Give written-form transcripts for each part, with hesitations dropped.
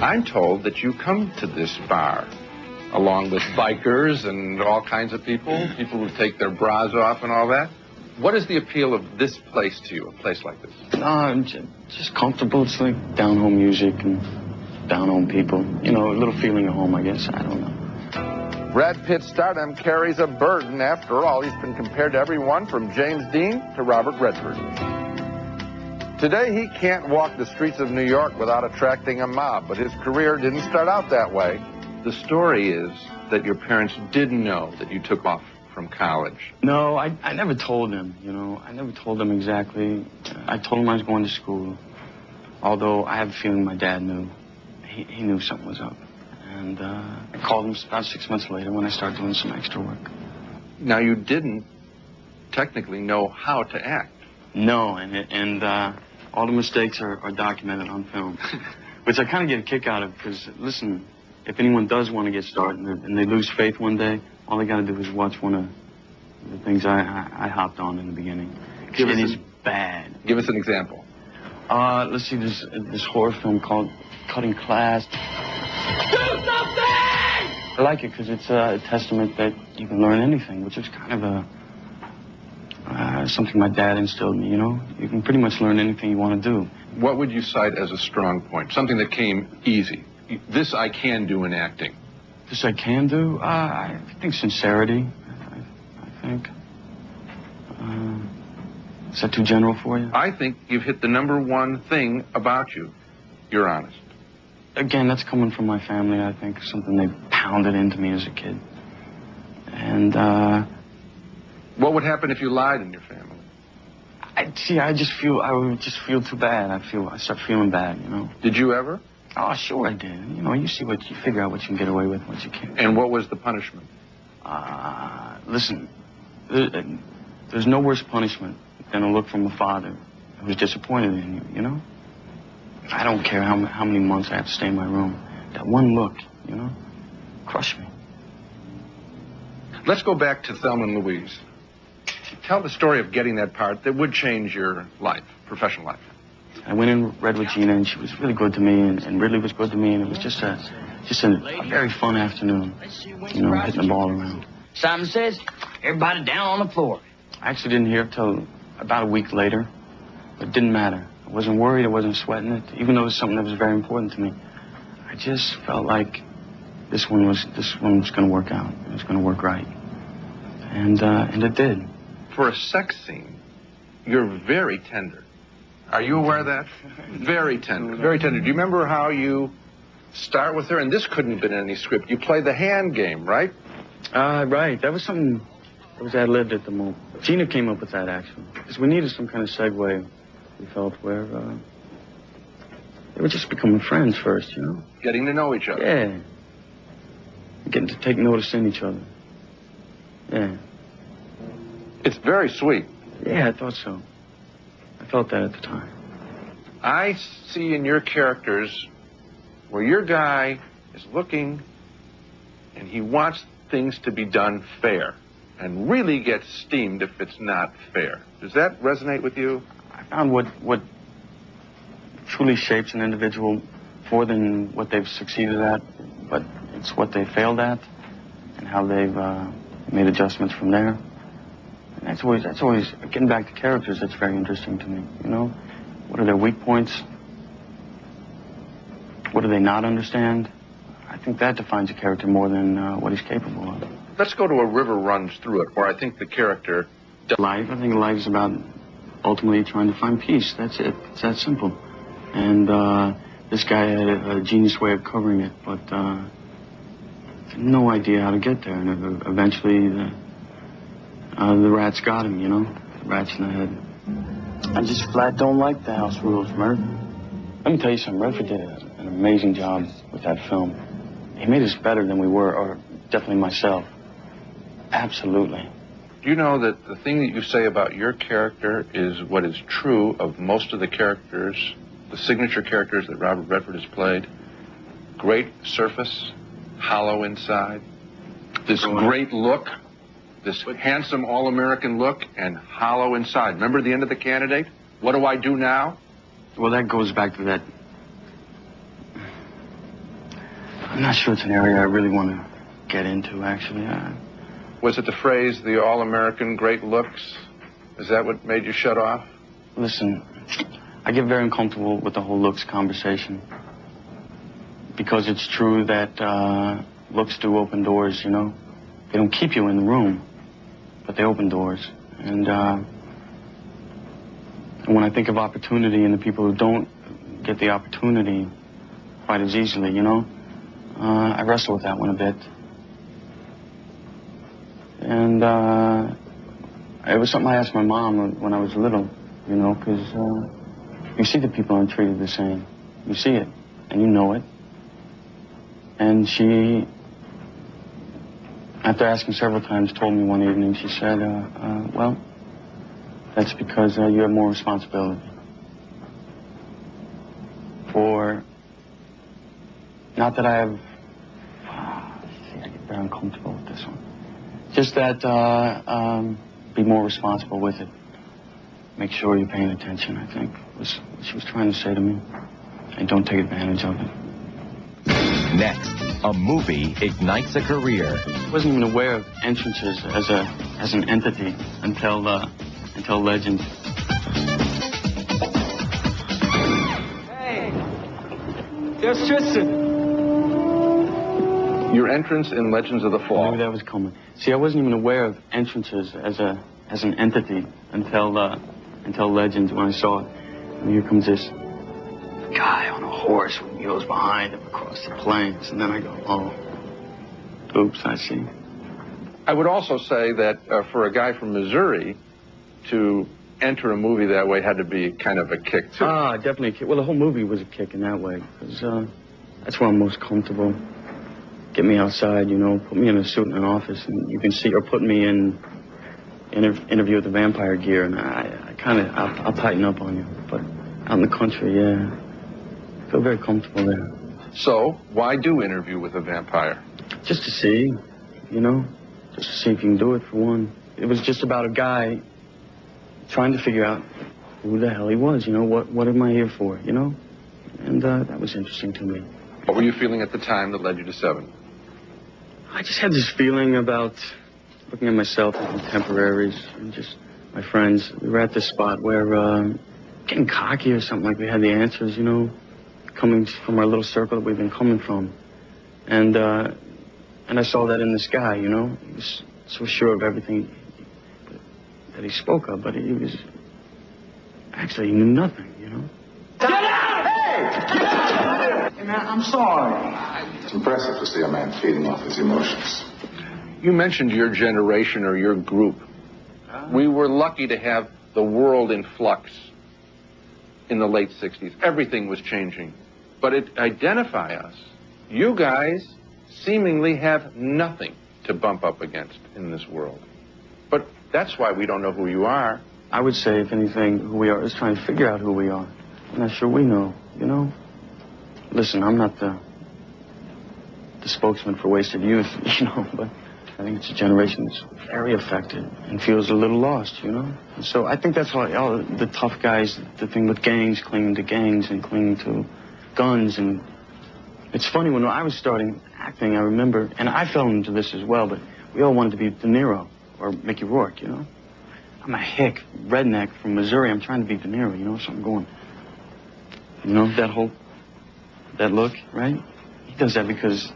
I'm told that you come to this bar along with bikers and all kinds of people who take their bras off and all that. What is the appeal of this place to you, a place like this? No, just comfortable. It's like down-home music and down-home people. You know, a little feeling of home, I guess. I don't know. Brad Pitt's stardom carries a burden. After all, he's been compared to everyone from James Dean to Robert Redford. Today, he can't walk the streets of New York without attracting a mob, but his career didn't start out that way. The story is that your parents didn't know that you took off from college. No, I never told them, you know. I never told them exactly. I told them I was going to school, although I have a feeling my dad knew. He knew something was up. And I called him about 6 months later when I started doing some extra work. Now, you didn't technically know how to act. No, and all the mistakes are documented on film, which I kind of get a kick out of because, listen, if anyone does want to get started and they lose faith one day, all they got to do is watch one of the things I hopped on in the beginning. It is bad. Give us an example. Let's see, there's this horror film called Cutting Class. Do something! I like it because it's a testament that you can learn anything, which is kind of something my dad instilled in me, you know? You can pretty much learn anything you want to do. What would you cite as a strong point? Something that came easy. This I can do in acting. This I can do? I think sincerity. I think. Is that too general for you? I think you've hit the number one thing about you. You're honest. Again, that's coming from my family, I think. Something they pounded into me as a kid. And, what would happen if you lied in your family? I would just feel too bad. I start feeling bad, you know. Did you ever? Oh, sure I did. You know, you figure out what you can get away with, what you can't. And what was the punishment? Listen, there's no worse punishment than a look from a father who's disappointed in you, you know? I don't care how many months I have to stay in my room. That one look, you know, crushed me. Let's go back to Thelma and Louise. Tell the story of getting that part that would change your life, professional life. I went in, read with Gina, and she was really good to me, and Ridley was good to me, and it was just a very fun afternoon, you know, hitting the ball around. Simon says, everybody down on the floor. I actually didn't hear it till about a week later, but it didn't matter. I wasn't worried, I wasn't sweating it, even though it was something that was very important to me. I just felt like this one was going to work out. It was going to work right, and it did. For a sex scene, you're very tender. Are you aware of that? Very tender, very tender. Do you remember how you start with her? And this couldn't have been in any script. You play the hand game, right? Right. That was something that was ad-libbed at the moment. Gina came up with that, actually. Because we needed some kind of segue, we felt, where they were just becoming friends first, you know? Getting to know each other. Yeah. Getting to take notice in each other. Yeah. It's very sweet. Yeah, I thought so. I felt that at the time. I see in your characters where your guy is looking and he wants things to be done fair and really gets steamed if it's not fair. Does that resonate with you? I found what truly shapes an individual more than what they've succeeded at, but it's what they failed at and how they've made adjustments from there. And that's always, getting back to characters, that's very interesting to me, you know? What are their weak points? What do they not understand? I think that defines a character more than what he's capable of. Let's go to A River Runs Through It, where I think the character... Life, I think life is about ultimately trying to find peace. That's it. It's that simple. And this guy had a genius way of covering it, but no idea how to get there. And eventually the rats got him, you know? The rats in the head. I just flat don't like the house rules, Mert. Let me tell you something. Redford did an amazing job with that film. He made us better than we were, or definitely myself. Absolutely. Do you know that the thing that you say about your character is what is true of most of the characters, the signature characters that Robert Redford has played? Great surface, hollow inside. This great look, this handsome all-American look, and hollow inside. Remember the end of The Candidate? What do I do now? Well, that goes back to I'm not sure it's an area I really want to get into, actually. Was it the phrase, the all-American great looks? Is that what made you shut off? Listen, I get very uncomfortable with the whole looks conversation. Because it's true that looks do open doors, you know? They don't keep you in the room, but they open doors. And when I think of opportunity and the people who don't get the opportunity quite as easily, you know, I wrestle with that one a bit. And it was something I asked my mom when I was little, you know, because you see the people aren't treated the same. You see it, and you know it. And she, after asking several times, told me one evening, she said, well, that's because you have more responsibility. For, not that I have, see, I get very uncomfortable with this one. Just that, be more responsible with it. Make sure you're paying attention, I think, was what she was trying to say to me. And don't take advantage of it. Next, a movie ignites a career. I wasn't even aware of entrances as an entity until Legend. Hey, there's Tristan. Your entrance in Legends of the I Fall. knew that was coming. See, I wasn't even aware of entrances as an entity until Legends when I saw it. And here comes this guy on a horse with wheels behind him across the plains, and then I go, oh, oops, I see. I would also say that for a guy from Missouri to enter a movie that way had to be kind of a kick, too. Definitely a kick. Well, the whole movie was a kick in that way, because that's where I'm most comfortable. Get me outside, you know, put me in a suit in an office, and you can see, or put me in interview with the vampire gear, and I'll tighten up on you. But out in the country, yeah, I feel very comfortable there. So, why do Interview with a Vampire? Just to see, you know, just to see if you can do it, for one. It was just about a guy trying to figure out who the hell he was, you know, what am I here for, you know? And that was interesting to me. What were you feeling at the time that led you to Seven? I just had this feeling about looking at myself and contemporaries and just my friends. We were at this spot where getting cocky or something, like we had the answers, you know, coming from our little circle that we've been coming from. And I saw that in this guy, you know. He was so sure of everything that he spoke of, but he was, actually, he knew nothing, you know. Get out! Hey! Get out! Hey, man, I'm sorry. It's impressive to see a man feeding off his emotions. You mentioned your generation or your group. We were lucky to have the world in flux in the late 60s. Everything was changing. But it identify us. You guys seemingly have nothing to bump up against in this world. But that's why we don't know who you are. I would say, if anything, who we are is trying to figure out who we are. I'm not sure we know, you know? Listen, I'm not the spokesman for wasted youth, you know, but I think it's a generation that's very affected and feels a little lost, you know? And so I think that's why all the tough guys, the thing with gangs, clinging to gangs and clinging to guns. And it's funny, when I was starting acting, I remember, and I fell into this as well, but we all wanted to be De Niro or Mickey Rourke, you know? I'm a hick redneck from Missouri. I'm trying to be De Niro, you know, so I'm going, you know, that look, right? He does that because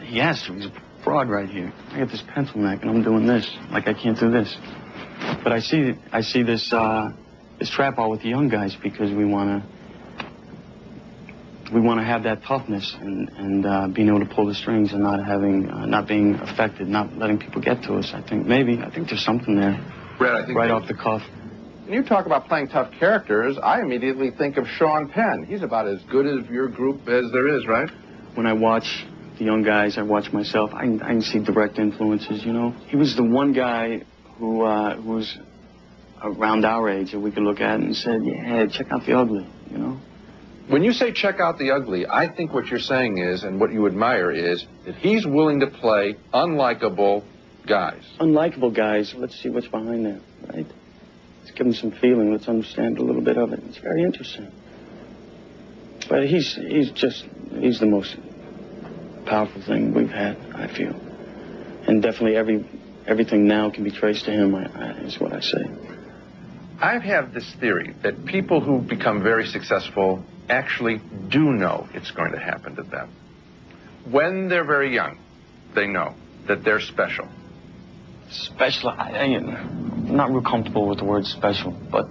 he has to. He's a fraud right here. I got this pencil neck and I'm doing this, like I can't do this. But I see this trap ball with the young guys because we want to have that toughness and being able to pull the strings and not being affected, not letting people get to us. I think there's something there. Brad, I think right off the cuff. When you talk about playing tough characters, I immediately think of Sean Penn. He's about as good as your group as there is, right? When I watch the young guys, I watch myself, I can see direct influences, you know? He was the one guy who was around our age that we could look at and said, yeah, check out The Ugly, you know? When you say check out The Ugly, I think what you're saying is, and what you admire is, that he's willing to play unlikable guys. Unlikable guys. Let's see what's behind that, right? Let's give him some feeling. Let's understand a little bit of it. It's very interesting. But he's the most powerful thing we've had, I feel. And definitely everything now can be traced to him, is what I say. I have this theory that people who become very successful actually do know it's going to happen to them. When they're very young, they know that they're special. Special, I'm not real comfortable with the word special, but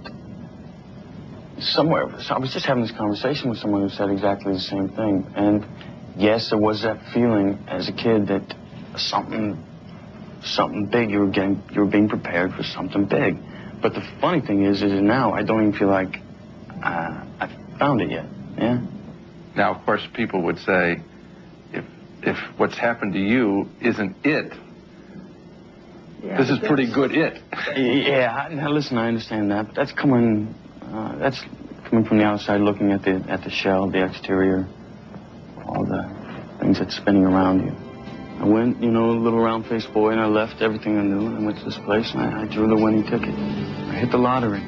somewhere, I was just having this conversation with someone who said exactly the same thing. And yes, there was that feeling as a kid that something big, you were being prepared for something big. But the funny thing is now I don't even feel like I've found it yet, yeah? Now, of course, people would say, if what's happened to you isn't it, Yeah, this is pretty good it. Yeah, now listen, I understand that, but that's coming from the outside, looking at the shell, the exterior, all the things that's spinning around you. I went, a little round-faced boy, and I left everything I knew, and I went to this place, and I drew the winning ticket. I hit the lottery,